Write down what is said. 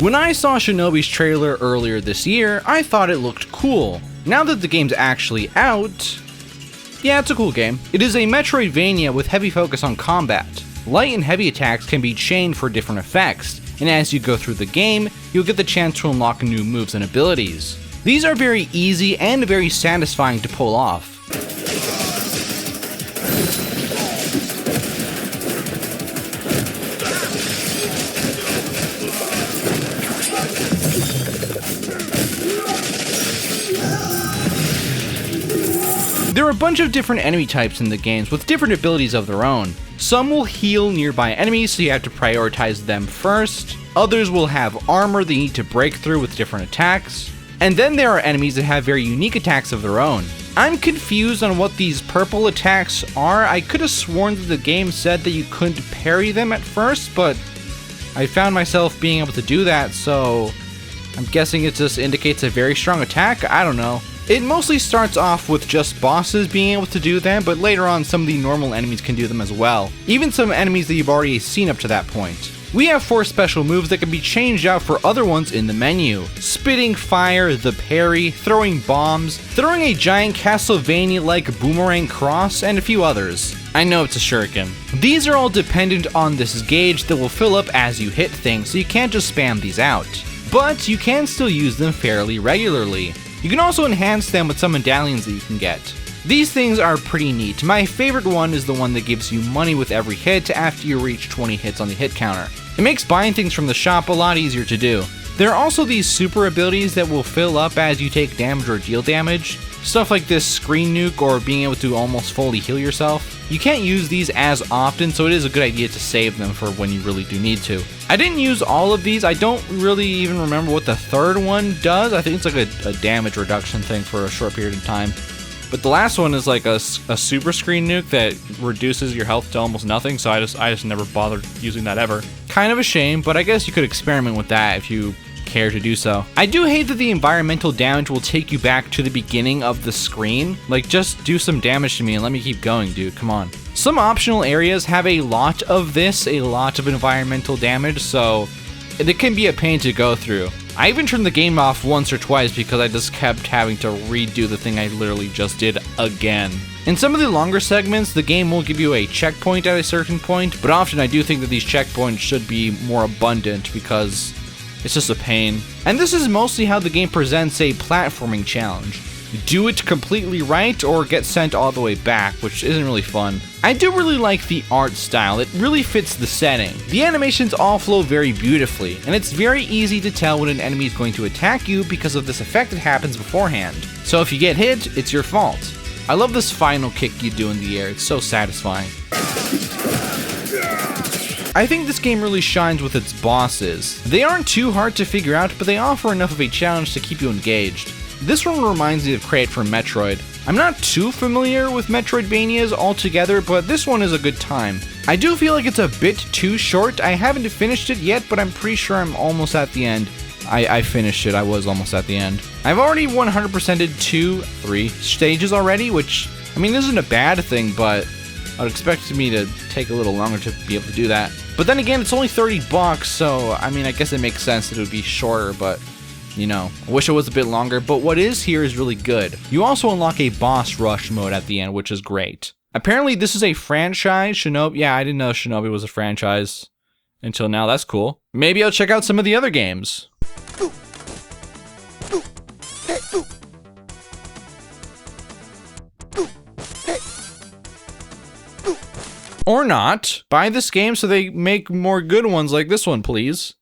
When I saw Shinobi's trailer earlier this year, I thought it looked cool. Now that the game's actually out, yeah, it's a cool game. It is a Metroidvania with heavy focus on combat. Light and heavy attacks can be chained for different effects, and as you go through the game, you'll get the chance to unlock new moves and abilities. These are very easy and very satisfying to pull off. There are a bunch of different enemy types in the games with different abilities of their own. Some will heal nearby enemies, so you have to prioritize them first. Others will have armor they need to break through with different attacks. And then there are enemies that have very unique attacks of their own. I'm confused on what these purple attacks are. I could have sworn that the game said that you couldn't parry them at first, but I found myself being able to do that, so I'm guessing it just indicates a very strong attack? I don't know. It mostly starts off with just bosses being able to do them, but later on some of the normal enemies can do them as well. Even some enemies that you've already seen up to that point. We have 4 special moves that can be changed out for other ones in the menu. Spitting fire, the parry, throwing bombs, throwing a giant Castlevania-like boomerang cross, and a few others. I know it's a shuriken. These are all dependent on this gauge that will fill up as you hit things, so you can't just spam these out. But you can still use them fairly regularly. You can also enhance them with some medallions that you can get. These things are pretty neat. My favorite one is the one that gives you money with every hit after you reach 20 hits on the hit counter. It makes buying things from the shop a lot easier to do. There are also these super abilities that will fill up as you take damage or deal damage. Stuff like this screen nuke or being able to almost fully heal yourself. You can't use these as often, so it is a good idea to save them for when you really do need to. I didn't use all of these. I don't really even remember what the third one does. I think it's like a damage reduction thing for a short period of time. But the last one is like a super screen nuke that reduces your health to almost nothing, so I just never bothered using that ever. Kind of a shame, but I guess you could experiment with that if you care to do so. I do hate that the environmental damage will take you back to the beginning of the screen. Like, just do some damage to me and let me keep going, dude, come on. Some optional areas have a lot of this, a lot of environmental damage, so it can be a pain to go through. I even turned the game off once or twice because I just kept having to redo the thing I literally just did again. In some of the longer segments, the game will give you a checkpoint at a certain point, but often I do think that these checkpoints should be more abundant because it's just a pain. And this is mostly how the game presents a platforming challenge. Do it completely right or get sent all the way back, which isn't really fun. I do really like the art style. It really fits the setting. The animations all flow very beautifully, and it's very easy to tell when an enemy is going to attack you because of this effect that happens beforehand. So if you get hit, it's your fault. I love this final kick you do in the air. It's so satisfying. I think this game really shines with its bosses. They aren't too hard to figure out, but they offer enough of a challenge to keep you engaged. This one reminds me of Crate from Metroid. I'm not too familiar with Metroidvanias altogether, but this one is a good time. I do feel like it's a bit too short. I haven't finished it yet, but I'm pretty sure I'm almost at the end. I finished it, I was almost at the end. I've already 100%ed 3 stages already, which, I mean, isn't a bad thing, but I would expect me to take a little longer to be able to do that. But then again, it's only $30, so, I mean, I guess it makes sense that it would be shorter, but you know, I wish it was a bit longer, but what is here is really good. You also unlock a boss rush mode at the end, which is great. Apparently this is a franchise, Shinobi. Yeah, I didn't know Shinobi was a franchise until now. That's cool. Maybe I'll check out some of the other games. Or not. Buy this game so they make more good ones like this one, please.